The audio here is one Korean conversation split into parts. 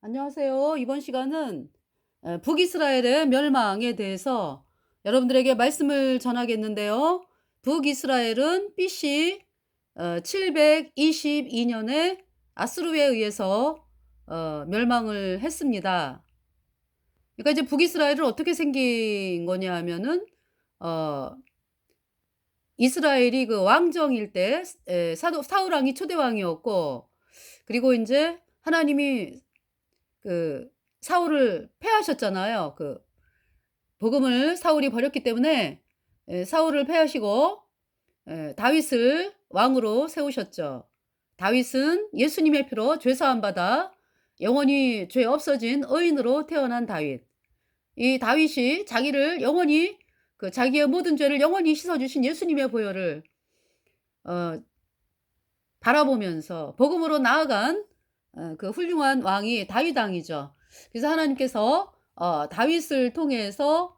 안녕하세요. 이번 시간은 북이스라엘의 멸망에 대해서 여러분들에게 말씀을 전하겠는데요. 북이스라엘은 BC 722년에 아수르에 의해서 멸망을 했습니다. 그러니까 이제 북이스라엘은 어떻게 생긴 거냐 하면은 어, 이스라엘이 그 왕정일 때 사울 왕이 초대 왕이었고, 그리고 이제 하나님이 그 사울을 패하셨잖아요. 그 복음을 사울이 버렸기 때문에 사울을 패하시고 다윗을 왕으로 세우셨죠. 다윗은 예수님의 피로 죄 사함 받아 영원히 죄 없어진 의인으로 태어난 다윗. 이 다윗이 자기를 영원히 자기의 모든 죄를 영원히 씻어 주신 예수님의 보혈을 어 바라보면서 복음으로 나아간 그 훌륭한 왕이 다윗 왕이죠. 그래서 하나님께서 다윗을 통해서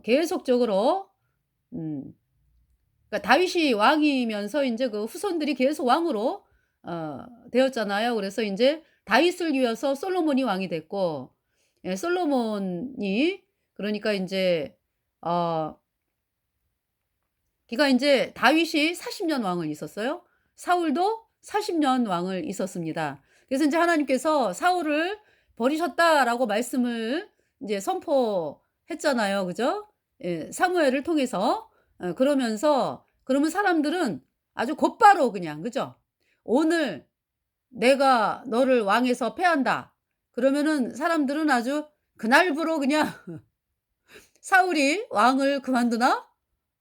계속적으로 음 그러니까 다윗이 왕이면서 인제 그 후손들이 계속 왕으로 되었잖아요. 그래서 인제 다윗을 이어서 솔로몬이 왕이 됐고, 솔로몬이 그러니까 인제 어 그러니까 인제 다윗이 40년 왕을 있었어요. 사울도 40년 왕을 있었습니다. 그래서 인제 하나님께서 "사울을 버리셨다."라고 말씀을 인제 선포했잖아요. 그죠? 사무엘을 통해서. 그러면서 그러면 사람들은 아주 곧바로 그냥, 그죠? "오늘 내가 너를 왕에서 패한다." 그러면은 사람들은 아주 그날부로 그냥 '사울이 왕을 그만두나?'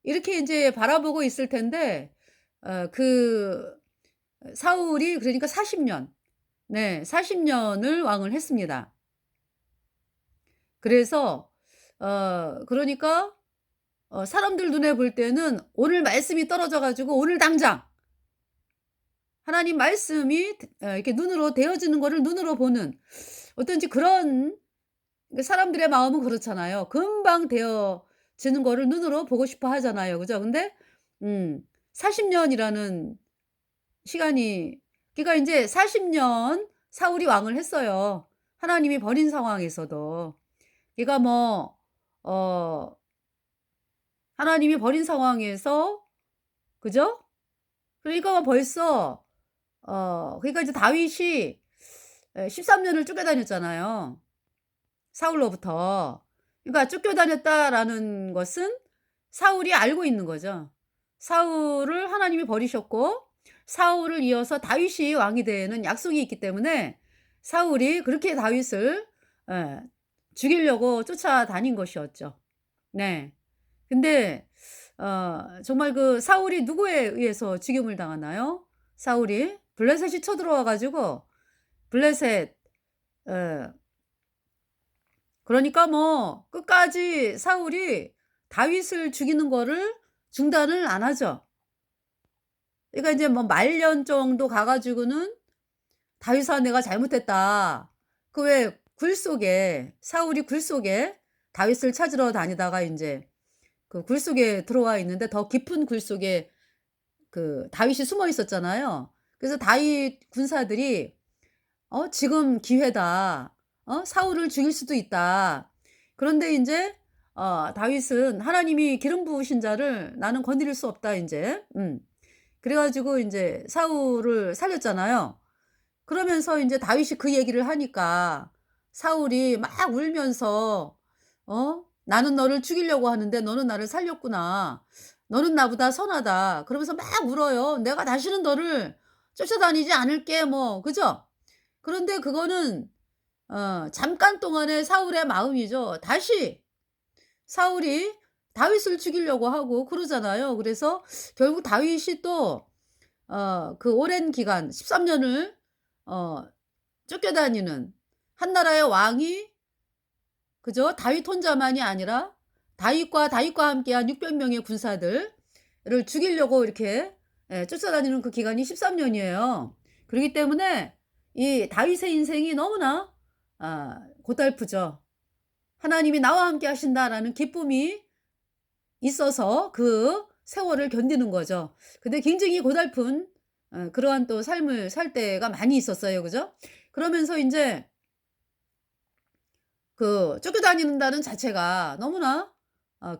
이렇게 인제 바라보고 있을 텐데, 그 사울이 그러니까 40 년, 네 40 년을 왕을 했습니다. 그래서 그러니까 사람들 눈에 볼 때는 오늘 말씀이 떨어져 가지고 오늘 당장 하나님 말씀이 이렇게 눈으로 되어지는 거를 눈으로 보는 어떤지 그런, 그 사람들의 마음은 그렇잖아요. 금방 되어지는 거를 눈으로 보고 싶어 하잖아요. 그죠? 근데 40 년이라는 시간이, 그러니까 인제 40년 사울이 왕을 했어요, 하나님이 버린 상황에서도. 그러니까 뭐 어 하나님이 버린 상황에서, 그죠? 그러니까 벌써 그러니까 이제 다윗이 13 년을 쫓겨다녔잖아요, 사울로부터. 그러니까 쫓겨다녔다라는 것은 사울이 알고 있는 거죠. 사울을 하나님이 버리셨고 사울을 이어서 다윗이 왕이 되는 약속이 있기 때문에 사울이 그렇게 다윗을 예 죽이려고 쫓아다닌 것이었죠. 네. 근데 정말 그 사울이 누구에 의해서 죽임을 당하나요? 사울이 블레셋이 쳐들어와 가지고 블레셋, 예 그러니까 뭐 끝까지 사울이 다윗을 죽이는 거를 중단을 안 하죠. 그러니까 인제 뭐 말년 정도 가 가지고는 "다윗아 내가 잘못했다." 그 왜 굴 속에, 사울이 굴 속에 다윗을 찾으러 다니다가 인제 그 굴 속에 들어와 있는데 더 깊은 굴 속에 그 다윗이 숨어 있었잖아요. 그래서 다윗 군사들이 "지금 기회다. 사울을 죽일 수도 있다." 그런데 인제 다윗은 하나님이 기름 부으신 자를 나는 건드릴 수 없다 인제. 그래 가지고 인제 사울을 살렸잖아요. 그러면서 인제 다윗이 그 얘기를 하니까 사울이 막 울면서 "나는 너를 죽이려고 하는데 너는 나를 살렸구나. 너는 나보다 선하다." 그러면서 막 울어요. "내가 다시는 너를 쫓아다니지 않을게." 뭐, 그죠? 그런데 그거는 잠깐 동안의 사울의 마음이죠. 다시 사울이 다윗을 죽이려고 하고 그러잖아요. 그래서 결국 다윗이 또 그 오랜 기간 13 년을 어 쫓겨다니는, 한 나라의 왕이, 그죠? 다윗 혼자만이 아니라 다윗과 함께한 600 명의 군사들을 죽이려고 이렇게 쫓아다니는 그 기간이 13 년이에요. 그러기 때문에 이 다윗의 인생이 너무나 고달프죠. '하나님이 나와 함께 하신다.'라는 기쁨이 있어서 그 세월을 견디는 거죠. 근데 굉장히 고달픈 그러한 또 삶을 살 때가 많이 있었어요. 그죠? 그러면서 인제 그 쫓겨다닌다는 자체가 너무나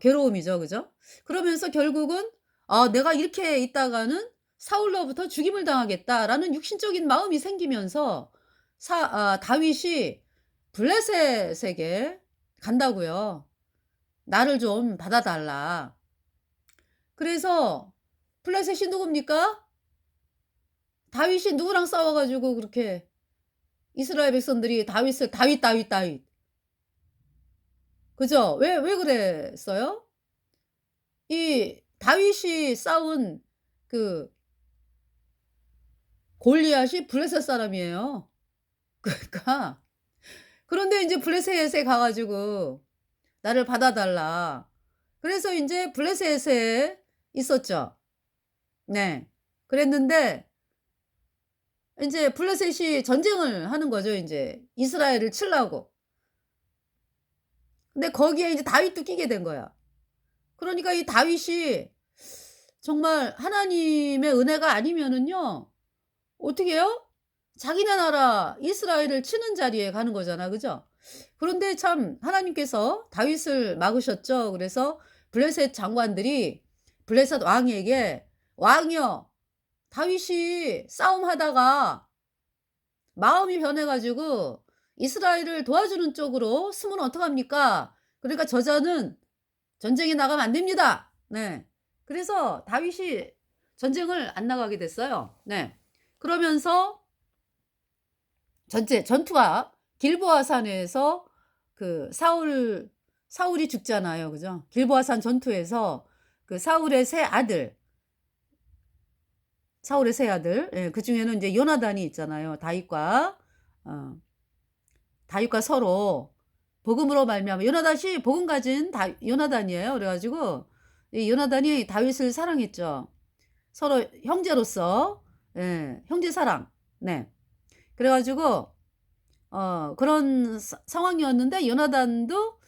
괴로움이죠. 그죠? 그러면서 결국은 '내가 이렇게 있다가는 사울로부터 죽임을 당하겠다.'라는 육신적인 마음이 생기면서 다윗이 블레셋에게 간다고요. "나를 좀 받아 달라." 그래서 블레셋이 누굽니까? 다윗이 누구랑 싸워 가지고 그렇게 이스라엘 백성들이 다윗을 "다윗, 다윗, 다윗." 그죠? 왜 그랬어요? 이 다윗이 싸운 그 골리앗이 블레셋 사람이에요. 그러니까 그런데 인제 블레셋에 가 가지고 "나를 받아 달라." 그래서 인제 블레셋에 있었죠. 네. 그랬는데 인제 블레셋이 전쟁을 하는 거죠 인제 이스라엘을 치려고. 근데 거기에 이제 다윗도 끼게 된 거야. 그러니까 이 다윗이 정말 하나님의 은혜가 아니면은요 어떻게 해요? 자기네 나라 이스라엘을 치는 자리에 가는 거잖아. 그죠? 그런데 참 하나님께서 다윗을 막으셨죠. 그래서 블레셋 장관들이 블레셋 왕에게 "왕이여 다윗이 싸움하다가 마음이 변해 가지고 이스라엘을 도와주는 쪽으로 쓰면 어떡합니까? 그러니까 저자는 전쟁에 나가면 안 됩니다." 네. 그래서 다윗이 전쟁을 안 나가게 됐어요. 네. 그러면서 전투가 길보아 산에서 그 사울이 죽잖아요. 그죠? 길보아 산 전투에서 그 사울의 세 아들 예 그중에는 인제 요나단이 있잖아요. 어 다윗과 서로 복음으로 말미암아 요나단이 복음 가진 다 요나단이에요. 그래 가지고 이 요나단이 다윗을 사랑했죠. 서로 형제로서 형제 사랑. 네. 그래 가지고 그런 상황이었는데 요나단도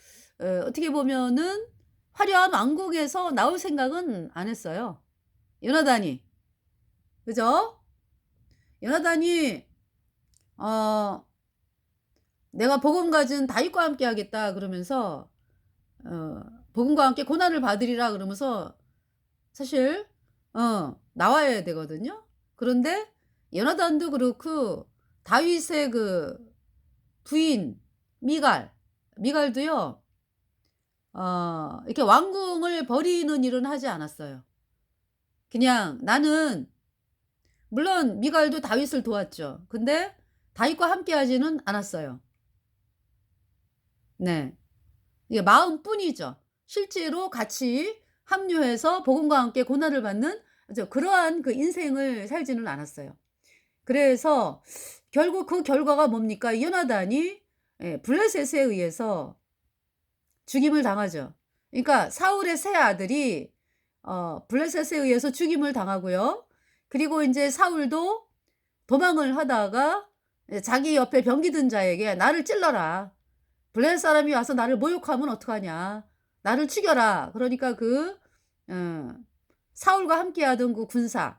어떻게 보면은 화려한 왕국에서 나올 생각은 안 했어요. 요나단이. 그죠? 요나단이 어 "내가 복음 가진 다윗과 함께 하겠다." 그러면서 어 "복음과 함께 고난을 받으리라." 그러면서 사실 나와야 되거든요. 그런데 요나단도 그렇고 다윗의 그 부인 미갈도요. 이렇게 왕궁을 버리는 일은 하지 않았어요. 그냥 나는 물론 미갈도 다윗을 도왔죠. 근데 다윗과 함께 하지는 않았어요. 네. 이게 마음뿐이죠. 실제로 같이 합류해서 복음과 함께 고난을 받는 그러한 그 인생을 살지는 않았어요. 그래서 결국 그 결과가 뭡니까? 요나단이 블레셋에 의해서 죽임을 당하죠. 그러니까 사울의 세 아들이 블레셋에 의해서 죽임을 당하고요. 그리고 인제 사울도 도망을 하다가 자기 옆에 병기 든 자에게 "나를 찔러라. 블레셋 사람이 와서 나를 모욕하면 어떡하냐. 나를 죽여라." 그러니까 어 사울과 함께하던 그 군사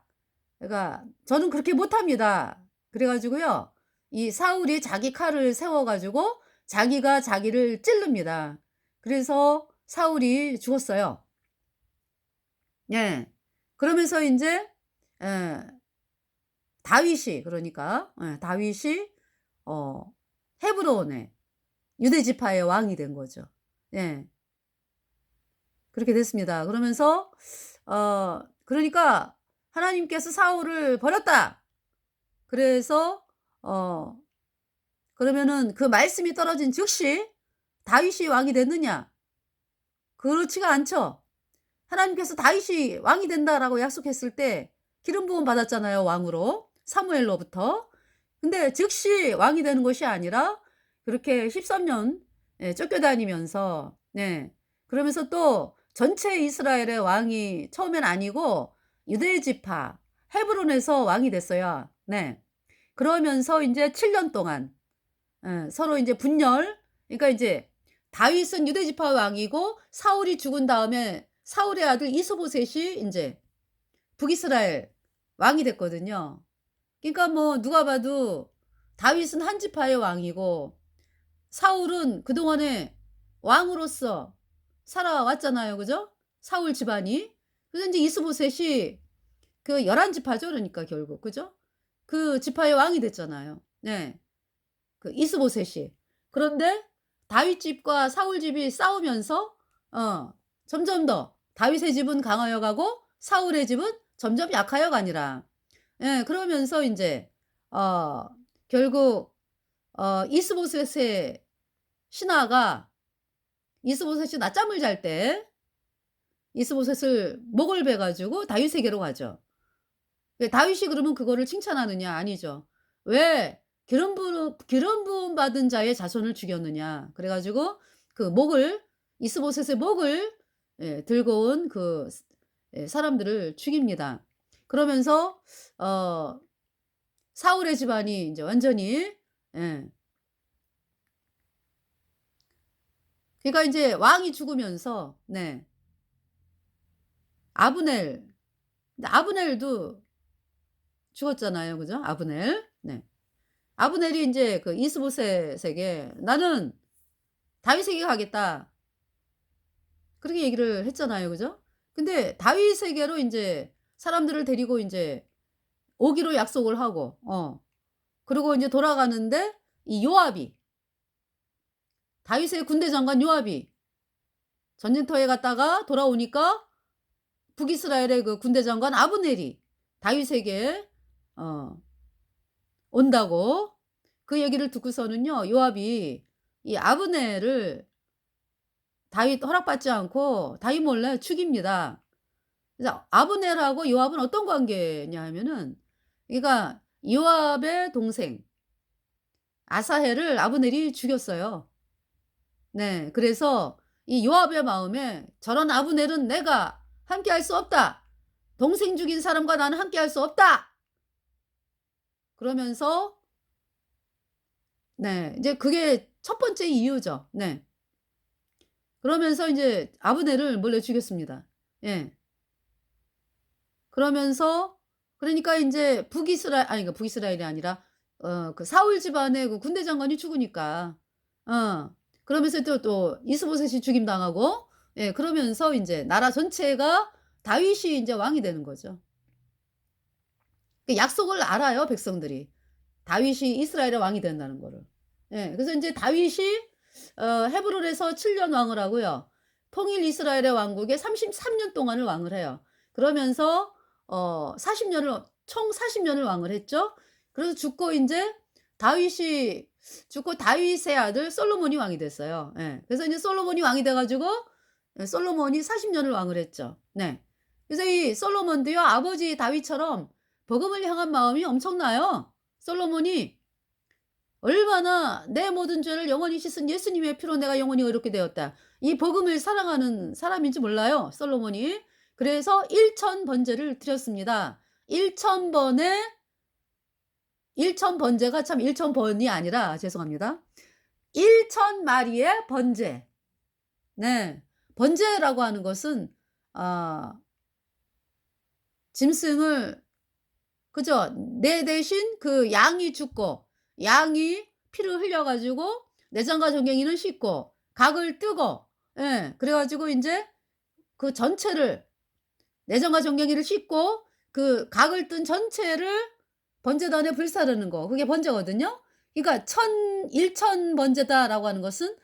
그러니까 "저는 그렇게 못합니다." 그래 가지고요. 이 사울이 자기 칼을 세워 가지고 자기가 자기를 찌릅니다. 그래서 사울이 죽었어요. 예. 그러면서 인제 예 다윗이 그러니까 다윗이 어 헤브론의 유대 지파의 왕이 된 거죠. 예. 그렇게 됐습니다. 그러면서 그러니까 하나님께서 사울을 버렸다. 그래서 어 그러면은 그 말씀이 떨어진 즉시 다윗이 왕이 됐느냐? 그렇지가 않죠. 하나님께서 "다윗이 왕이 된다."라고 약속했을 때 기름 부음 받았잖아요, 왕으로. 사무엘로부터. 근데 즉시 왕이 되는 것이 아니라 그렇게 13년 쫓겨다니면서 네. 그러면서 또 전체 이스라엘의 왕이 처음엔 아니고 유대 지파 헤브론에서 왕이 됐어요. 네. 그러면서 인제 7년 동안 서로 인제 분열 그러니까 이제 다윗은 유대 지파 왕이고 사울이 죽은 다음에 사울의 아들 이스보셋이 인제 북이스라엘 왕이 됐거든요. 그러니까 뭐 누가 봐도 다윗은 한 지파의 왕이고 사울은 그동안에 왕으로서 살아왔잖아요. 그죠? 사울 집안이. 그래서 인제 이스보셋이 그 11 지파죠 그러니까 결국. 그죠? 그 지파의 왕이 됐잖아요. 네. 그 이스보셋이. 그런데 다윗 집과 사울 집이 싸우면서 어 점점 더 다윗의 집은 강하여 가고 사울의 집은 점점 약하여 가니라. 예 그러면서 인제 어 결국 이스보셋의 신하가 이스보셋이 낮잠을 잘 때 이스보셋을 목을 베 가지고 다윗에게로 가죠. 예 다윗이 그러면 그거를 칭찬하느냐? 아니죠. 왜 기름 부음 받은 자의 자손을 죽였느냐. 그래 가지고 그 목을 이스보셋의 목을 예 들고 온 그 예 사람들을 죽입니다. 그러면서 어 사울의 집안이 인제 완전히 예 그러니까 인제 왕이 죽으면서 네 아브넬 근데 아브넬도 죽었잖아요. 그죠? 아브넬. 네. 아브넬이 인제 그 이스보셋에게 "나는 다윗에게 가겠다." 그렇게 얘기를 했잖아요. 그죠? 근데 다윗에게로 인제 사람들을 데리고 인제 오기로 약속을 하고 그리고 인제 돌아가는데 이 요압이 다윗의 군대 장관 요압이 전쟁터에 갔다가 돌아오니까 북이스라엘의 그 군대 장관 아브넬이 다윗에게 어 온다고 그 얘기를 듣고서는요 요압이 이 아브넬을 다윗 허락받지 않고 다윗 몰래 죽입니다. 그래서 아브넬하고 요압은 어떤 관계냐 하면은 그러니까 요압의 동생 아사헬을 아브넬이 죽였어요. 네. 그래서 이 요압의 마음에 '저런 아브넬은 내가 함께할 수 없다. 동생 죽인 사람과 나는 함께할 수 없다.' 그러면서 네 이제 그게 첫 번째 이유죠. 네. 그러면서 인제 아브넬을 몰래 죽였습니다. 예. 그러면서 그러니까 인제 북이스라엘이 아니라 그 사울 집안의 그 군대 장관이 죽으니까 그러면서 또 이스보셋이 죽임당하고 예 그러면서 인제 나라 전체가 다윗이 인제 왕이 되는 거죠. 그 약속을 알아요 백성들이. 다윗이 이스라엘의 왕이 된다는 거를. 예. 그래서 인제 다윗이 헤브론에서 7년 왕을 하고요. 통일 이스라엘의 왕국에 33년 동안을 왕을 해요. 그러면서 40 년을 총 40 년을 왕을 했죠. 그래서 죽고 인제 다윗이 죽고 다윗의 아들 솔로몬이 왕이 됐어요. 예. 그래서 인제 솔로몬이 왕이 돼 가지고 예 솔로몬이 40 년을 왕을 했죠. 네. 그래서 이 솔로몬도요 아버지 다윗처럼 복음을 향한 마음이 엄청나요. 솔로몬이 얼마나 '내 모든 죄를 영원히 씻은 예수님의 피로 내가 영원히 의롭게 되었다.' 이 복음을 사랑하는 사람인지 몰라요 솔로몬이. 그래서 1천 번제를 드렸습니다. 1천 번에 1천 번제가 참 1천 번이 아니라 죄송합니다. 1천 마리의 번제. 네. 번제라고 하는 것은 아 짐승을 그죠. 내 대신 그 양이 죽고 양이 피를 흘려 가지고 내장과 정갱이는 씻고 각을 뜨고 예 그래 가지고 인제 그 전체를 내장과 정갱이를 씻고 그 각을 뜬 전체를 번제단에 불사르는 거 그게 번제거든요. 그러니까 천 "일천 번제다."라고 하는 것은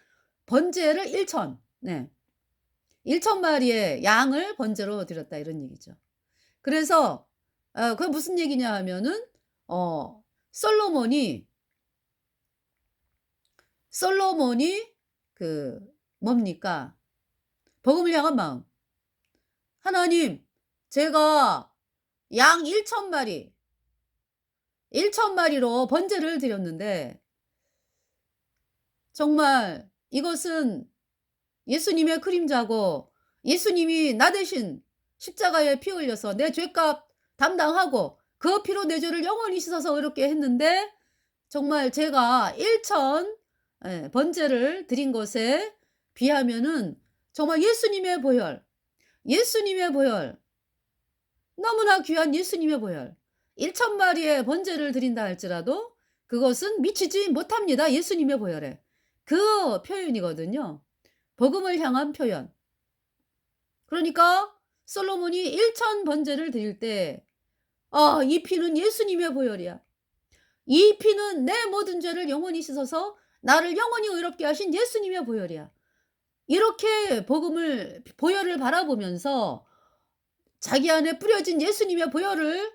번제를 1천 네 1천 마리의 양을 번제로 드렸다 이런 얘기죠. 그래서 그게 무슨 얘기냐 하면은 어 솔로몬이 솔로몬이 그 뭡니까? 복음을 향한 마음. "하나님 제가 양 1천 마리 1천 마리로 번제를 드렸는데 정말 이것은 예수님의 그림자고 예수님이 나 대신 십자가에 피 흘려서 내 죄값 담당하고 그 피로 내 죄를 영원히 씻어서 의롭게 했는데 정말 제가 1천 예 번제를 드린 것에 비하면은 정말 예수님의 보혈 너무나 귀한 예수님의 보혈 1천 마리의 번제를 드린다 할지라도 그것은 미치지 못합니다 예수님의 보혈에. 그 표현이거든요. 복음을 향한 표현. 그러니까 솔로몬이 1천 번제를 드릴 때 이 피는 예수님의 보혈이야. 이 피는 내 모든 죄를 영원히 씻어서 나를 영원히 의롭게 하신 예수님의 보혈이야. 이렇게 복음을 보혈을 바라보면서 자기 안에 뿌려진 예수님의 보혈을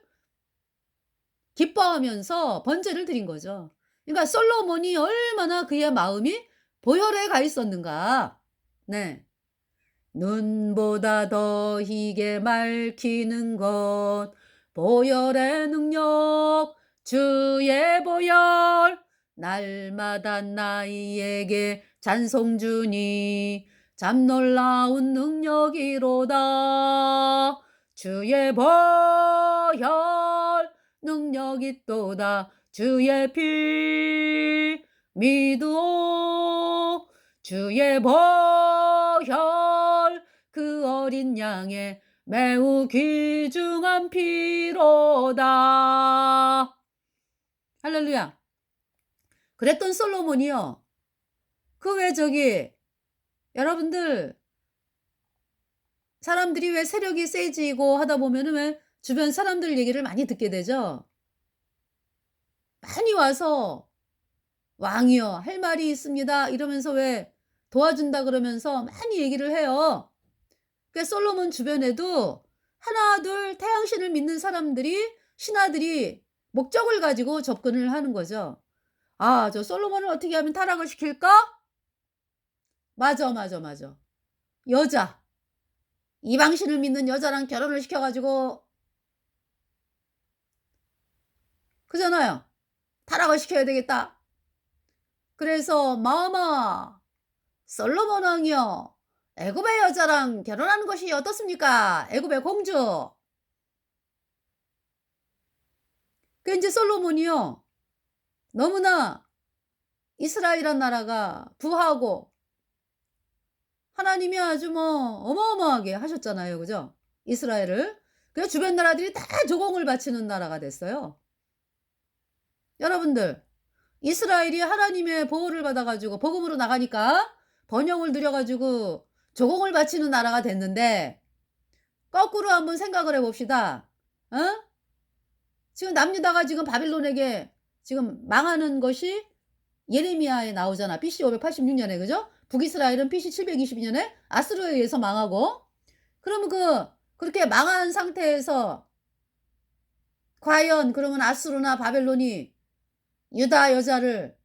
기뻐하면서 번제를 드린 거죠. 그러니까 솔로몬이 얼마나 그의 마음이 보혈에 가 있었는가. 네. 눈보다 더 희게 맑히는 것 보혈의 능력 주의 보혈 날마다 나이에게 찬송 주니 참 놀라운 능력이로다 주의 보혈 능력이 또다 주의 피 믿으오 주의 보혈 그 어린 양의 매우 귀중한 피로다. 할렐루야. 그랬던 솔로몬이요. 그 왜 여러분들 사람들이 왜 세력이 세지고 하다 보면은 왜 주변 사람들 얘기를 많이 듣게 되죠. 많이 와서 "왕이여 할 말이 있습니다." 이러면서 왜 도와준다 그러면서 많이 얘기를 해요. 그 솔로몬 주변에도 하나 둘 태양신을 믿는 사람들이 신하들이 목적을 가지고 접근을 하는 거죠. '아 저 솔로몬을 어떻게 하면 타락을 시킬까?' 맞아, 맞아, 맞아. 여자. 이방신을 믿는 여자랑 결혼을 시켜 가지고 그잖아요. '타락을 시켜야 되겠다.' 그래서 마마 솔로몬 왕이여 애굽의 여자랑 결혼하는 것이 어떻습니까? 애굽의 공주. 그 인제 솔로몬이요. 너무나 이스라엘이란 나라가 부하고 하나님이 아주 뭐 어마어마하게 하셨잖아요. 그죠? 이스라엘을. 그래서 주변 나라들이 다 조공을 바치는 나라가 됐어요. 여러분들 이스라엘이 하나님의 보호를 받아 가지고 복음으로 나가니까 번영을 누려 가지고 조공을 바치는 나라가 됐는데 거꾸로 한번 생각을 해 봅시다. 어? 지금 남유다가 지금 바빌론에게 지금 망하는 것이 예레미야에 나오잖아. BC 586 년에 그죠? 북이스라엘은 BC 722 년에 아수르에 의해서 망하고 그러면 그렇게 망한 상태에서 과연 그러면 아수르나 바벨론이 유다 여자를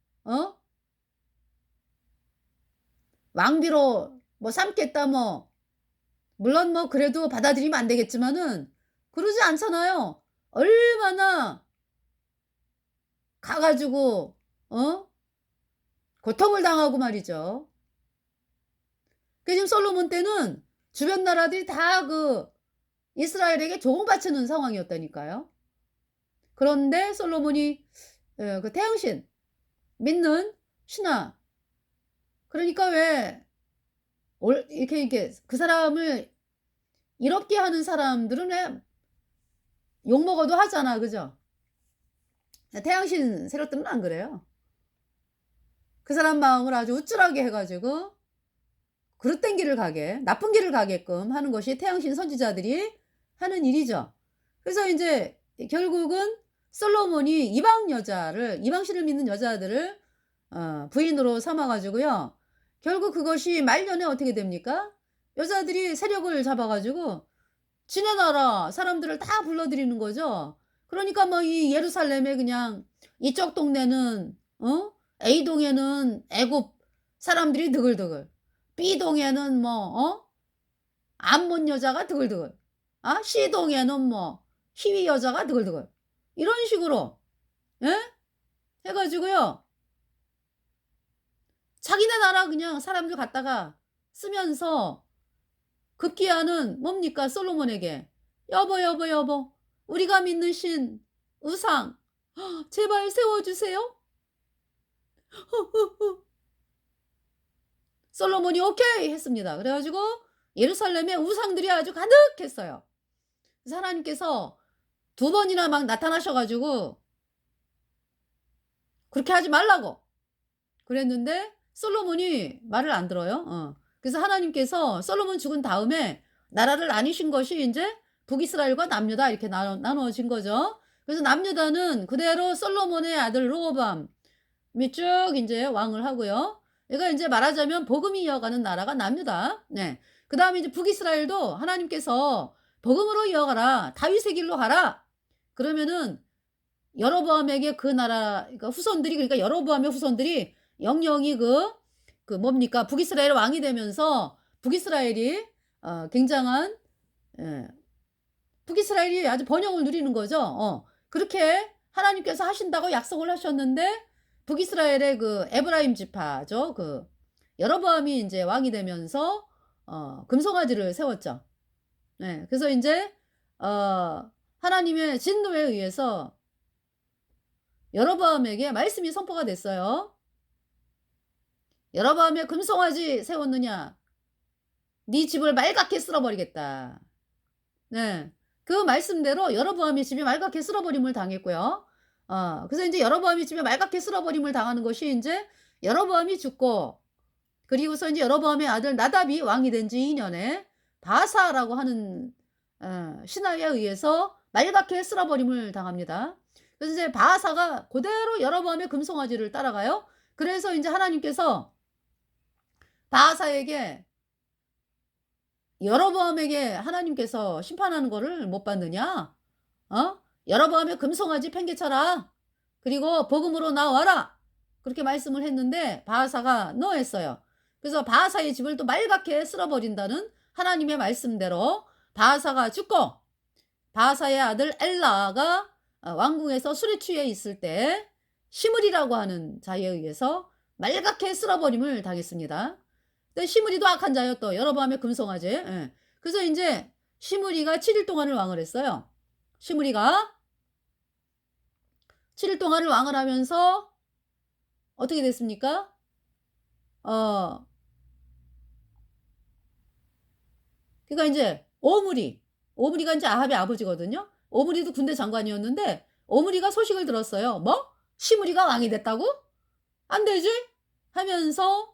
왕비로 뭐 삼겠다 뭐 물론 뭐 그래도 받아들이면 안 되겠지만은 그러지 않잖아요. 얼마나 가 가지고 고통을 당하고 말이죠. 그 지금 솔로몬 때는 주변 나라들이 다 이스라엘에게 조공바치는 상황이었다니까요. 그런데 솔로몬이 그 태양신 믿는 신하 그러니까 왜 이렇게 그 사람을 이롭게 하는 사람들은 왜 욕먹어도 하잖아. 그죠? 태양신 세력들은 안 그래요. 그 사람 마음을 아주 우쭐하게 해 가지고 그릇된 길을 가게 나쁜 길을 가게끔 하는 것이 태양신 선지자들이 하는 일이죠. 그래서 인제 결국은 솔로몬이 이방신을 믿는 여자들을 부인으로 삼아 가지고요. 결국 그것이 말년에 어떻게 됩니까? 여자들이 세력을 잡아 가지고 지네 나라 사람들을 다 불러들이는 거죠. 그러니까 뭐 이 예루살렘에 그냥 이쪽 동네는 A동에는 애굽 사람들이 드글드글 B동에는 뭐 암몬 여자가 드글드글 C동에는 뭐 히위 여자가 드글드글 이런 식으로 예? 해 가지고요. 자기네 나라 그냥 사람들 갖다가 쓰면서 급기야는 뭡니까 솔로몬에게 "여보, 여보, 여보 우리가 믿는 신 우상 제발 세워 주세요." 솔로몬이 "오케이." 했습니다. 그래 가지고 예루살렘에 우상들이 아주 가득했어요. 그래서 하나님께서 두 번이나 막 나타나셔 가지고 그렇게 하지 말라고 그랬는데 솔로몬이 말을 안 들어요. 그래서 하나님께서 솔로몬 죽은 다음에 나라를 나누신 것이 인제 북이스라엘과 남유다 이렇게 나누어진 거죠. 그래서 남유다는 그대로 솔로몬의 아들 르호보암이 쭉 인제 왕을 하고요. 그러니까 인제 말하자면 복음이 이어가는 나라가 남유다. 네. 그다음에 이제 북이스라엘도 하나님께서 복음으로 이어가라. 다윗의 길로 가라. 그러면은 여로보암에게 그 나라 그러니까 후손들이 그러니까 여로보암의 후손들이 영영이 그 뭡니까? 북이스라엘 왕이 되면서 북이스라엘이 굉장한 예 북이스라엘이 아주 번영을 누리는 거죠. 그렇게 하나님께서 하신다고 약속을 하셨는데 북이스라엘의 그 에브라임 지파죠. 그 여로보암이 인제 왕이 되면서 금송아지를 세웠죠. 네. 그래서 인제 하나님의 진노에 의해서 여로보암에게 말씀이 선포가 됐어요. 여로보암의 금송아지 세웠느냐? 네 집을 말갛게 쓸어버리겠다. 네. 그 말씀대로 여로보암의 집이 말갛게 쓸어버림을 당했고요. 그래서 인제 여로보암의 집이 말갛게 쓸어버림을 당하는 것이 인제 여로보암이 죽고 그리고서 인제 여로보암의 아들 나답이 왕이 된 지 2 년에 바사라고 하는 신하에 의해서 말갛게 쓸어버림을 당합니다. 그래서 이제 바하사가 그대로 여로보암의 금송아지를 따라가요. 그래서 인제 하나님께서 바하사에게 여로보암에게 하나님께서 심판하는 거를 못 받느냐? 여로보암의 금송아지 팽개쳐라. 그리고 복음으로 나와라. 그렇게 말씀을 했는데 바하사가 노 했어요. 그래서 바하사의 집을 또 말갛게 쓸어버린다는 하나님의 말씀대로 바하사가 죽고 바하사의 아들 엘라가 왕궁에서 술에 취해 있을 때 시므리라고 하는 자에 의해서 말갛게 쓸어버림을 당했습니다. 근데 시므리도 악한 자였또 여로보암의 금송아지. 예. 그래서 인제 시므리가 7일 동안을 왕을 했어요. 시므리가 7일 동안을 왕을 하면서 어떻게 됐습니까? 그러니까 인제 오므리가 인제 아합의 아버지거든요. 오므리도 군대 장관이었는데 오므리가 소식을 들었어요. "뭐? 시므리가 왕이 됐다고? 안 되지?" 하면서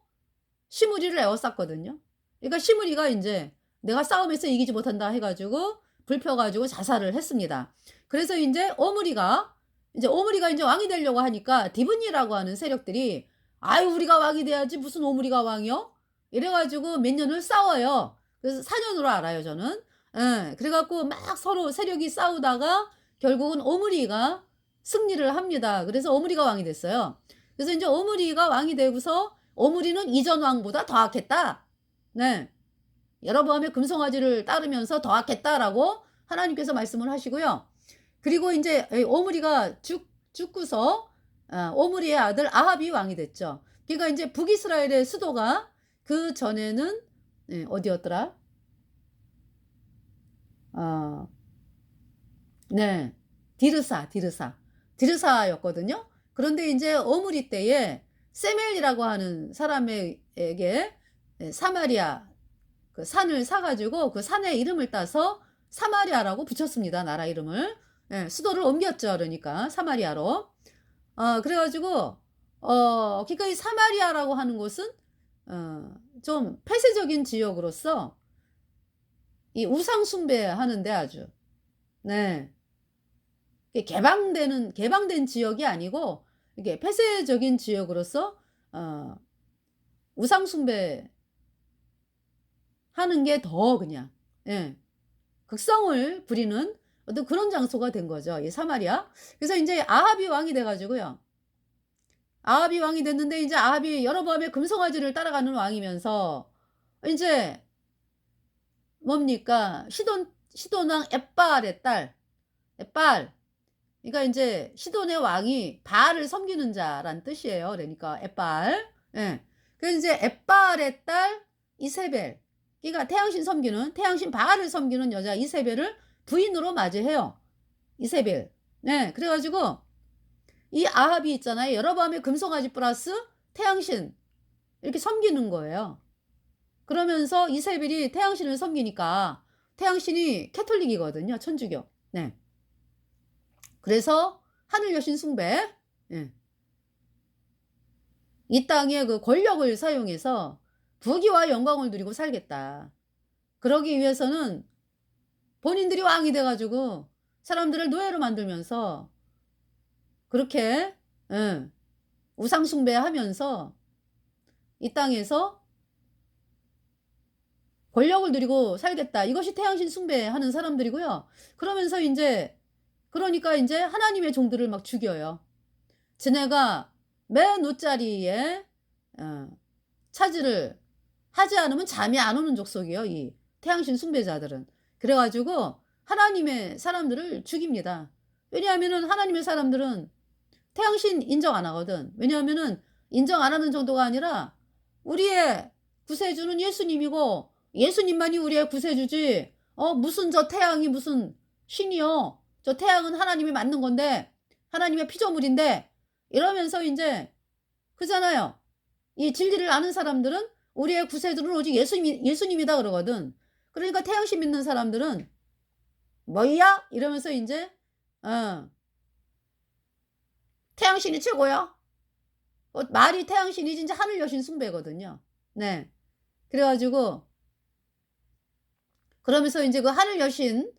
시므리를 에워쌌거든요. 그러니까 시므리가 인제 '내가 싸움에서 이기지 못한다.' 해 가지고 불펴 가지고 자살을 했습니다. 그래서 인제 오므리가 인제 왕이 되려고 하니까 디브니라고 하는 세력들이 "아유 우리가 왕이 돼야지 무슨 오므리가 왕이여?" 이래 가지고 몇 년을 싸워요. 그래서 4 년으로 알아요 저는. 예. 그래 갖고 막 서로 세력이 싸우다가 결국은 오므리가 승리를 합니다. 그래서 오므리가 왕이 됐어요. 그래서 인제 오므리가 왕이 되고서 오므리는 이전 왕보다 더 악했다. 네. 여로보암의 금송아지를 따르면서 더 악했다라고 하나님께서 말씀을 하시고요. 그리고 인제 오므리가 죽고서 오므리의 아들 아합이 왕이 됐죠. 그러니까 인제 북이스라엘의 수도가 그전에는 예 어디였더라? 어 네. 디르사였거든요. 그런데 인제 오므리 때에 세멜이라고 하는 사람에게 사마리아 그 산을 사 가지고 그 산의 이름을 따서 사마리아라고 붙였습니다, 나라 이름을. 예. 수도를 옮겼죠, 그러니까 사마리아로. 그래 가지고 그러니까 이 사마리아라고 하는 곳은 좀 폐쇄적인 지역으로서 이 우상 숭배하는데 아주 네. 이게 개방된 지역이 아니고 이게 폐쇄적인 지역으로서 어 우상 숭배하는 게 더 그냥 예 극성을 부리는 어떤 그런 장소가 된 거죠, 이 사마리아. 그래서 인제 아합이 왕이 돼 가지고요. 아합이 왕이 됐는데 인제 아합이 여로보암의 금송아지를 따라가는 왕이면서 인제 뭡니까? 시돈 왕 엣바알의 딸 엣바알 그러니까 인제 시돈의 왕이 바알을 섬기는 자란 뜻이에요. 그러니까 엣바알. 예. 그래서 인제 엣바알의 딸 이세벨 그러니까 태양신 바알을 섬기는 여자 이세벨을 부인으로 맞이해요. 이세벨. 네. 그래 가지고 이 아합이 있잖아요. 여로보암의 금송아지 플러스 태양신 이렇게 섬기는 거예요. 그러면서 이세벨이 태양신을 섬기니까 태양신이 캐톨릭이거든요, 천주교. 네. 그래서 하늘 여신 숭배. 예. 이 땅의 그 권력을 사용해서 부귀와 영광을 누리고 살겠다. 그러기 위해서는 본인들이 왕이 돼 가지고 사람들을 노예로 만들면서 그렇게 예 우상 숭배하면서 이 땅에서 권력을 누리고 살겠다. 이것이 태양신 숭배하는 사람들이고요. 그러면서 인제 그러니까 인제 하나님의 종들을 막 죽여요. 지네가 맨 윗자리에 어 차지를 하지 않으면 잠이 안 오는 족속이에요, 이 태양신 숭배자들은. 그래 가지고 하나님의 사람들을 죽입니다. 왜냐하면은 하나님의 사람들은 태양신 인정 안 하거든. 왜냐하면은 인정 안 하는 정도가 아니라 우리의 구세주는 예수님이고 예수님만이 우리의 구세주지 무슨 저 태양이 무슨 신이요. 저 태양은 하나님이 만든 건데 하나님의 피조물인데 이러면서 인제 그잖아요. 이 진리를 아는 사람들은 우리의 구세주는 오직 예수님이다 그러거든. 그러니까 태양신 믿는 사람들은 "뭐야?" 이러면서 인제 어 "태양신이 최고야." 말이 태양신이 진짜 하늘 여신 숭배거든요. 네. 그래 가지고 그러면서 인제 그 하늘 여신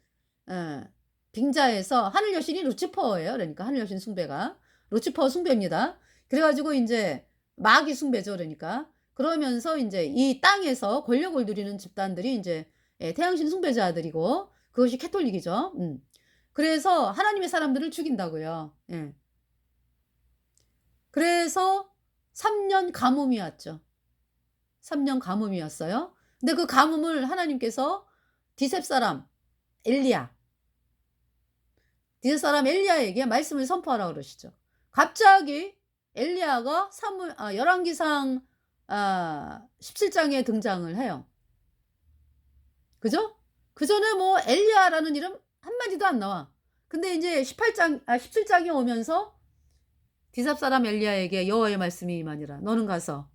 빙자에서 하늘 여신이 루치퍼예요. 그러니까 하늘 여신 숭배가. 루치퍼 숭배입니다. 그래 가지고 인제 마귀 숭배죠 그러니까. 그러면서 인제 이 땅에서 권력을 누리는 집단들이 인제 태양신 숭배자들이고 그것이 캐톨릭이죠. 그래서 하나님의 사람들을 죽인다고요. 예. 그래서 3년 가뭄이 왔죠. 3년 가뭄이 왔어요. 근데 그 가뭄을 하나님께서 디셉 사람 엘리야, 디셉 사람 엘리야에게 말씀을 선포하라 그러시죠. 갑자기 엘리야가 열왕기상 17 장에 등장을 해요. 그죠? 그전에 뭐 엘리야라는 이름 한 마디도 안 나와. 근데 인제 17 장에 오면서 디삽 사람 엘리야에게 여호와의 말씀이 임하니라. 너는 가서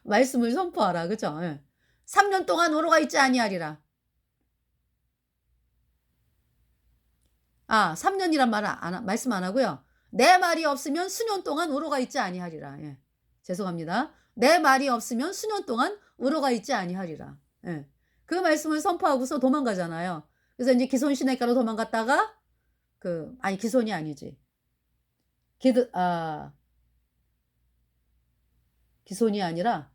말씀을 선포하라. 그죠? 예. 3년 동안 오로가 있지 아니하리라. 3 년이란 말 말씀 안 하고요. 내 말이 없으면 수년 동안 우로가 있지 아니하리라. 예. 죄송합니다. 내 말이 없으면 수년 동안 우로가 있지 아니하리라. 예. 그 말씀을 선포하고서 도망가잖아요. 그래서 인제 기손 시내가로 도망갔다가 기손이 아니지. 기드 기손이 아니라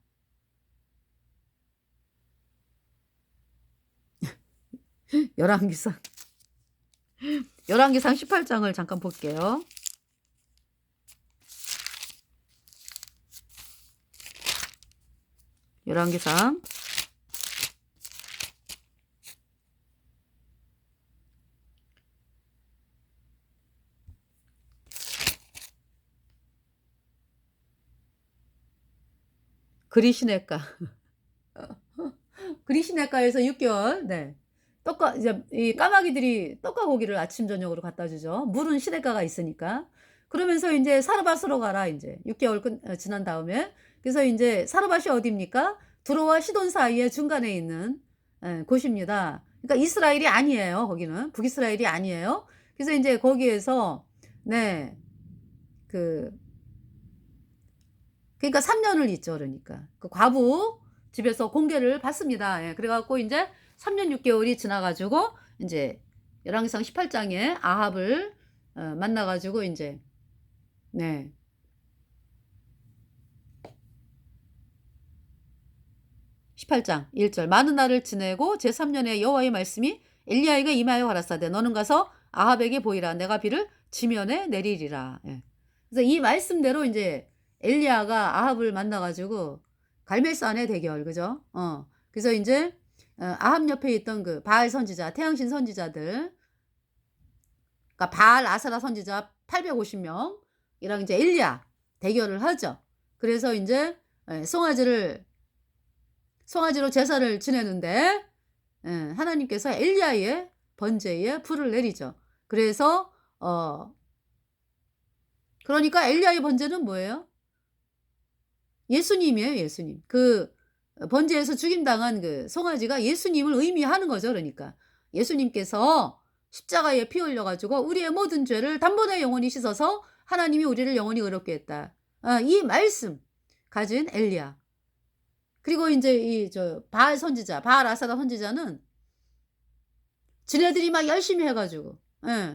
열왕기상 18 장을 잠깐 볼게요. 열왕기상 그리시네가 그리시네가에서 6 개월 네. 떡과 이제 이 까마귀들이 떡과 고기를 아침 저녁으로 갖다 주죠. 물은 시냇가가 있으니까. 그러면서 인제 사르밧으로 가라 인제 6 개월 지난 다음에. 그래서 인제 사르밧이 어디입니까? 두로와 시돈 사이에 중간에 있는 곳입니다. 그러니까 이스라엘이 아니에요 거기는. 북이스라엘이 아니에요. 그래서 인제 거기에서 네. 그 그러니까 3 년을 있죠 그러니까. 그 과부 집에서 공개를 받습니다. 예. 그래 갖고 인제 3년 6 개월이 지나 가지고 인제 열왕기상 18 장에 아합을 만나 가지고 인제 네. 18장 1 절 많은 날을 지내고 제3 년에 여호와의 말씀이 엘리야에게 임하여 가라사대 너는 가서 아합에게 보이라 내가 비를 지면에 내리리라. 예. 그래서 이 말씀대로 인제 엘리야가 아합을 만나 가지고 갈멜산의 대결 그죠? 그래서 인제 아합 옆에 있던 그 바알 선지자, 태양신 선지자들 그러니까 바알 아세라 선지자 850 명이랑 이제 엘리야 대결을 하죠. 그래서 인제 송아지로 제사를 지내는데 하나님께서 엘리야의 번제에 불을 내리죠. 그래서 그러니까 엘리야의 번제는 뭐예요? 예수님이에요, 예수님. 그 번제에서 죽임당한 그 송아지가 예수님을 의미하는 거죠, 그러니까. 예수님께서 십자가에 피 흘려 가지고 우리의 모든 죄를 단번에 영원히 씻어서 하나님이 우리를 영원히 의롭게 했다. 이 말씀 가진 엘리야. 그리고 인제 이 바알 선지자, 바알 아사다 선지자는 지네들이 막 열심히 해 가지고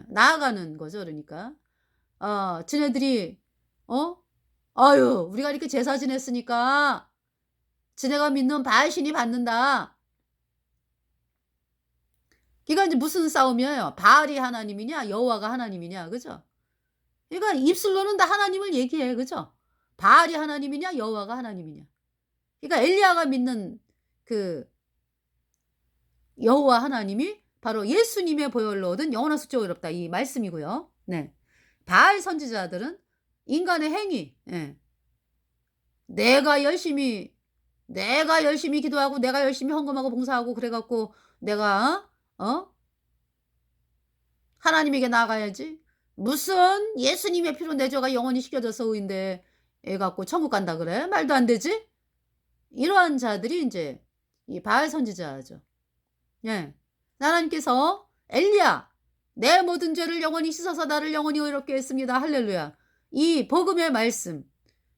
나아가는 거죠 그러니까. 지네들이 어 "아유 우리가 이렇게 제사 지냈으니까 지네가 믿는 바알 신이 받는다." 그러니까 인제 무슨 싸움이에요? 바알이 하나님이냐 여호와가 하나님이냐. 그죠? 그러니까 입술로는 다 하나님을 얘기해. 그죠? 바알이 하나님이냐 여호와가 하나님이냐. 그러니까 엘리야가 믿는 그 여호와 하나님이 바로 예수님의 보혈로 얻은 영원한 속죄가 의롭다 이 말씀이고요. 네. 바알 선지자들은 인간의 행위, 내가 열심히 기도하고 내가 열심히 헌금하고 봉사하고 그래 갖고 내가 하나님에게 나아가야지. 무슨 예수님의 피로 내 죄가 영원히 씻겨져서 의인데 애 갖고 천국 간다 그래? 말도 안 되지? 이러한 자들이 인제 이 바알 선지자죠. 예. 하나님께서 "엘리야 내 모든 죄를 영원히 씻어서 나를 영원히 의롭게 했습니다." 할렐루야. 이 복음의 말씀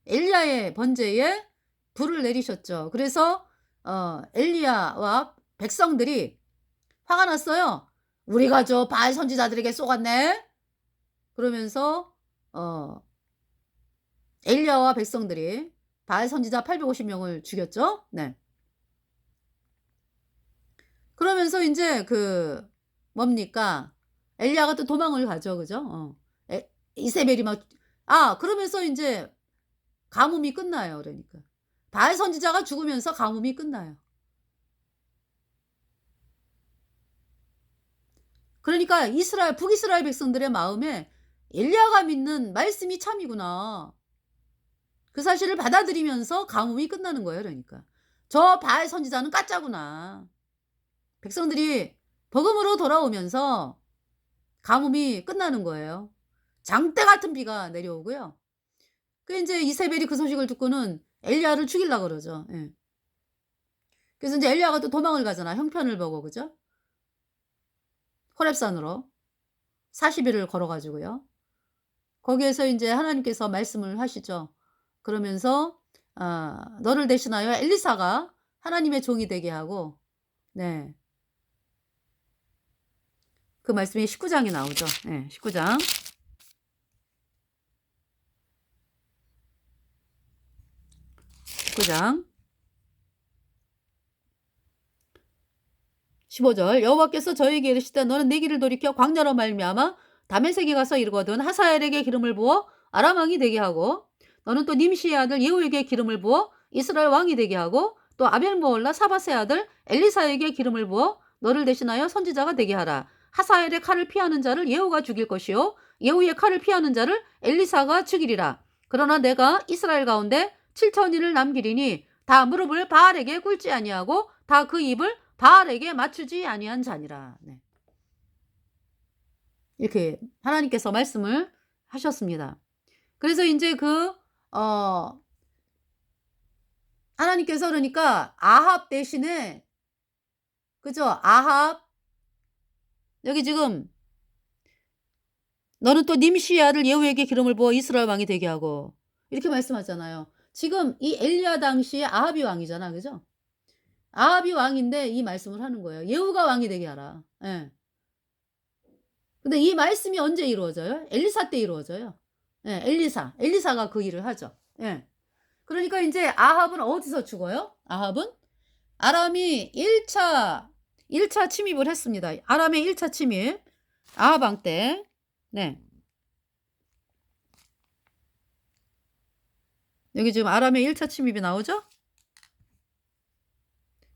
엘리야의 번제에 불을 내리셨죠. 그래서 엘리야와 백성들이 화가 났어요. "우리가 저 바알 선지자들에게 쏘갔네." 그러면서 엘리야와 백성들이 바알 선지자 850 명을 죽였죠. 네. 그러면서 인제 뭡니까? 엘리야가 또 도망을 가죠. 그죠? 이세벨이 막 그러면서 인제 가뭄이 끝나요 그러니까. 바알 선지자가 죽으면서 가뭄이 끝나요. 그러니까 북이스라엘 백성들의 마음에 '엘리야가 믿는 말씀이 참이구나.' 그 사실을 받아들이면서 가뭄이 끝나는 거예요 그러니까. '저 바알 선지자는 가짜구나.' 백성들이 복음으로 돌아오면서 가뭄이 끝나는 거예요. 장대 같은 비가 내려오고요. 인제 이세벨이 그 소식을 듣고는 엘리야를 죽이려고 그러죠. 예. 그래서 인제 엘리야가 또 도망을 가잖아 형편을 보고. 그죠? 호렙산으로 40 일을 걸어 가지고요. 거기에서 인제 하나님께서 말씀을 하시죠. 그러면서 너를 대신하여 엘리사가 하나님의 종이 되게 하고 네. 그 말씀이 19 장에 나오죠. 예. 19 장. 19 장. 15 절. 여호와께서 저에게 이르시되 너는 내 길을 돌이켜 광야로 말미암아 다메섹에 가서 이르거든 하사엘에게 기름을 부어 아람 왕이 되게 하고 너는 또 님시의 아들 예후에게 기름을 부어 이스라엘 왕이 되게 하고 또 아벨므올라 사밧의 아들 엘리사에게 기름을 부어 너를 대신하여 선지자가 되게 하라. 하사엘의 칼을 피하는 자를 예후가 죽일 것이요 예후의 칼을 피하는 자를 엘리사가 죽이리라. 그러나 내가 이스라엘 가운데 7천인을 남기리니 다 무릎을 바알에게 꿇지 아니하고 다 그 입을 바알에게 맞추지 아니한 자니라. 네. 이렇게 하나님께서 말씀을 하셨습니다. 그래서 인제 하나님께서 그러니까 아합 대신에 그죠? 아합 여기 지금 너는 또 님시의 아들 예후에게 기름을 부어 이스라엘 왕이 되게 하고 이렇게 말씀하잖아요. 지금 이 엘리야 당시에 아합이 왕이잖아. 그죠? 아합이 왕인데 이 말씀을 하는 거예요. 예후가 왕이 되게 하라. 예. 근데 이 말씀이 언제 이루어져요? 엘리사 때 이루어져요. 예, 엘리사가 그 일을 하죠. 예. 그러니까 인제 아합은 어디서 죽어요? 아합은 아람이 1 차 침입을 했습니다. 아람의 1차 침입. 아합 왕 때. 네. 여기 지금 아람의 1차 침입이 나오죠?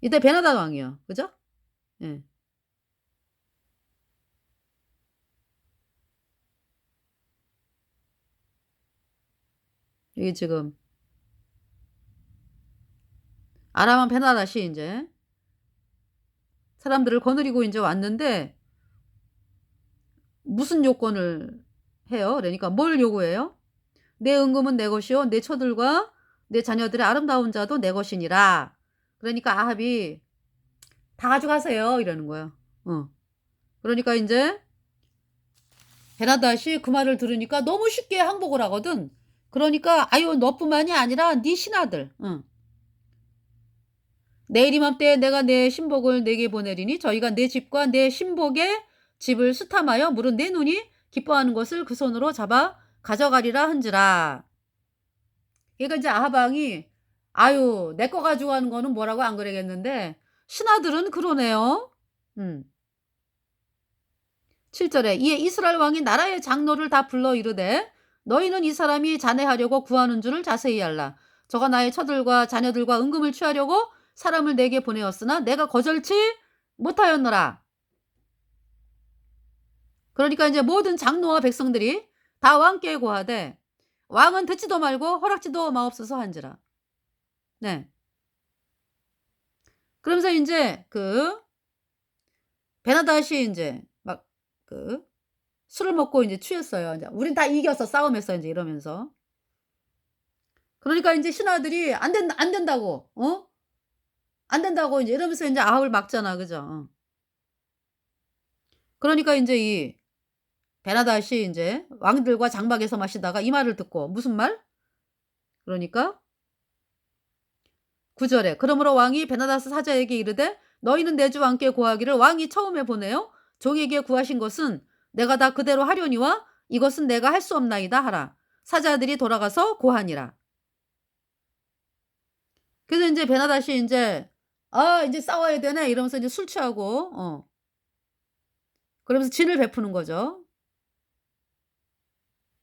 이때 베나단 왕이요. 그죠? 예. 여기 지금 아람 왕 베나닷이 인제 사람들을 거느리고 인제 왔는데 무슨 요건을 해요? 그러니까 뭘 요구해요? "내 은금은 내 것이요 내 처들과 내 자녀들의 아름다운 자도 내 것이니라." 그러니까 아합이 "다 가져가세요." 이러는 거예요. 그러니까 인제 베나닷이 그 말을 들으니까 너무 쉽게 항복을 하거든. 그러니까 아유 너뿐만이 아니라 네 신하들. 응. 내일 이맘때에 내가 내 신복을 내게 보내리니 저희가 내 집과 내 신복의 집을 수탐하여 물은 내 눈이 기뻐하는 것을 그 손으로 잡아 가져가리라 한지라. 그러니까 이제 아합 왕이 아유 내 거 가지고 가는 거는 뭐라고 안 그러겠는데 신하들은 그러네요. 음. 7절에 이에 이스라엘 왕이 나라의 장로를 다 불러 이르되 너희는 이 사람이 잔해하려고 구하는 줄을 자세히 알라. 저가 나의 처들과 자녀들과 은금을 취하려고 사람을 내게 보내었으나 내가 거절치 못하였노라. 그러니까 이제 모든 장로와 백성들이 다 왕께 고하되 왕은 듣지도 말고 허락지도 마옵소서 한지라. 네. 그러면서 이제 그 베나다시 이제 막 그 술을 먹고 이제 취했어요. 이제 우린 다 이겼어 싸움에서 이제 이러면서. 그러니까 이제 신하들이 안 된다고 안 된다고 이제 이러면서 이제 아합을 막잖아. 그죠? 그러니까 이제 이 베나다시 인제 왕들과 장막에서 마시다가 이 말을 듣고 무슨 말? 그러니까 9 절에 그러므로 왕이 베나다스 사자에게 이르되 너희는 내 주 왕께 고하기를 왕이 처음에 보내어 종에게 구하신 것은 내가 다 그대로 하려니와 이것은 내가 할 수 없나이다 하라. 사자들이 돌아가서 고하니라. 그래서 인제 베나다시 인제 '아 인제 싸워야 되네.' 이러면서 이제 술 취하고 그러면서 진을 베푸는 거죠.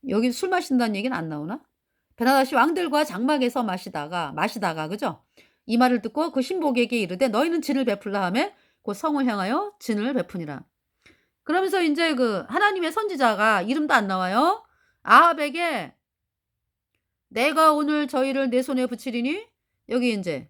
여기 술 마신다는 얘기는 안 나오나? 베나다시 왕들과 장막에서 마시다가 그죠? 이 말을 듣고 그 신복에게 이르되 너희는 진을 베풀라 하매 곧 성을 향하여 진을 베푸니라. 그러면서 인제 그 하나님의 선지자가 이름도 안 나와요. 아합에게 "내가 오늘 저희를 내 손에 붙이리니." 여기 인제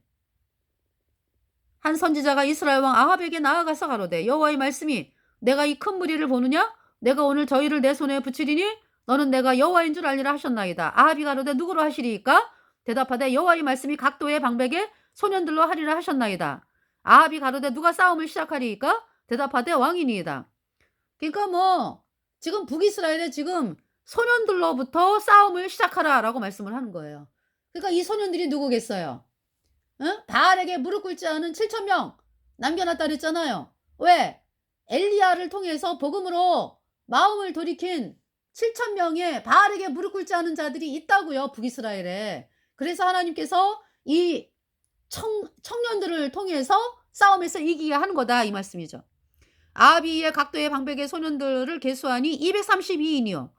한 선지자가 이스라엘 왕 아합에게 나아가서 가로되 여호와의 말씀이 "내가 이 큰 무리를 보느냐? 내가 오늘 저희를 내 손에 붙이리니 너는 내가 여호와인 줄 알리라 하셨나이다. 아합이 가로되 누구로 하시리이까? 대답하되 여호와의 말씀이 각도의 방백에 소년들로 하리라 하셨나이다. 아합이 가로되 누가 싸움을 시작하리이까? 대답하되 왕이니이다. 그러니까 뭐 지금 북이스라엘에 지금 소년들로부터 싸움을 시작하라라고 말씀을 하는 거예요. 그러니까 이 소년들이 누구겠어요? 응? 바알에게 무릎 꿇지 않은 7천 명 남겨놨다 그랬잖아요. 왜? 엘리야를 통해서 복음으로 마음을 돌이킨 7천 명의 바알에게 무릎 꿇지 않은 자들이 있다고요, 북이스라엘에. 그래서 하나님께서 이 청년들을 통해서 싸움에서 이기게 하는 거다 이 말씀이죠. 아비의 각도의 방백의 소년들을 계수하니 232인이요.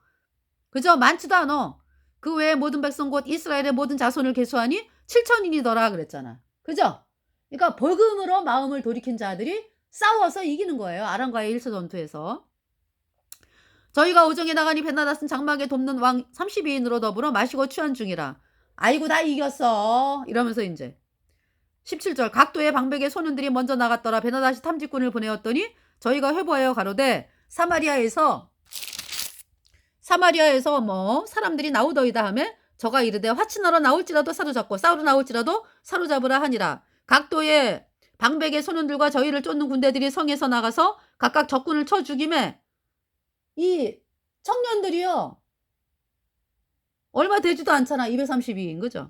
그죠? 많지도 않아. 그 외에 모든 백성 곧 이스라엘의 모든 자손을 계수하니 7천인이더라 그랬잖아. 그죠? 그러니까 복음으로 마음을 돌이킨 자들이 싸워서 이기는 거예요. 아람과의 일서 전투에서. 저희가 오정에 나가니 벤나닷은 장막에 돕는 왕 32인으로 더불어 마시고 취한 중이라. 아이고 다 이겼어. 이러면서 이제 17절 각도의 방백의 소년들이 먼저 나갔더라. 벤나닷이 탐직군을 보내었더니 저희가 회보하여 가로되 사마리아에서 뭐 사람들이 나오더이다 하매 저가 이르되 화친하러 나올지라도 사로잡고 싸우러 나올지라도 사로잡으라 하니라. 각도의 방백의 소년들과 저희를 쫓는 군대들이 성에서 나가서 각각 적군을 쳐 죽임에 이 청년들이요 얼마 되지도 않잖아. 232인 그죠?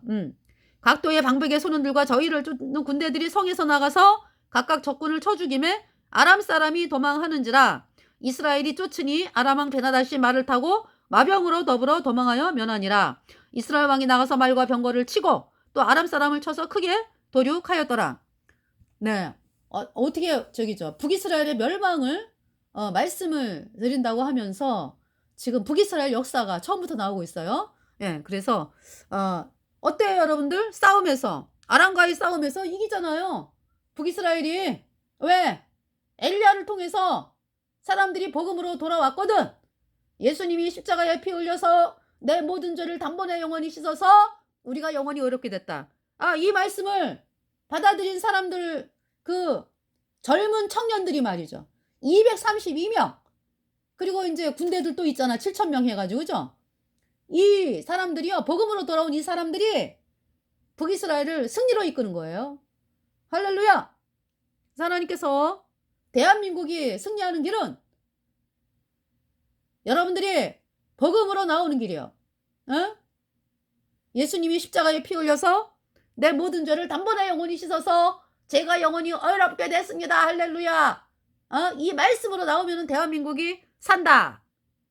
각도의 방백의 소년들과 저희를 쫓는 군대들이 성에서 나가서 각각 적군을 쳐 죽임에 아람 사람이 도망하는지라. 이스라엘이 쫓으니 아람 왕 베나닷이 말을 타고 마병으로 더불어 도망하여 면하니라. 이스라엘 왕이 나가서 말과 병거를 치고 또 아람 사람을 쳐서 크게 도륙하였더라. 네, 어떻게 저기죠? 북이스라엘의 멸망을 말씀을 드린다고 하면서 지금 북이스라엘 역사가 처음부터 나오고 있어요. 예, 그래서 어때요, 여러분들? 싸움에서 아람과의 싸움에서 이기잖아요. 북이스라엘이 왜? 엘리야를 통해서 사람들이 복음으로 돌아왔거든. 예수님이 십자가에 피 흘려서 내 모든 죄를 단번에 영원히 씻어서 우리가 영원히 의롭게 됐다. 이 말씀을 받아들인 사람들 그 젊은 청년들이 말이죠. 232명. 그리고 이제 군대들 또 있잖아. 7천 명 해가지고 그죠? 이 사람들이요. 복음으로 돌아온 이 사람들이 북이스라엘을 승리로 이끄는 거예요. 할렐루야. 하나님께서 대한민국이 승리하는 길은 여러분들이 복음으로 나오는 길이요. 어? 예수님이 십자가에 피 흘려서 내 모든 죄를 단번에 영원히 씻어서 제가 영원히 어렵게 됐습니다. 할렐루야. 이 말씀으로 나오면은 대한민국이 산다.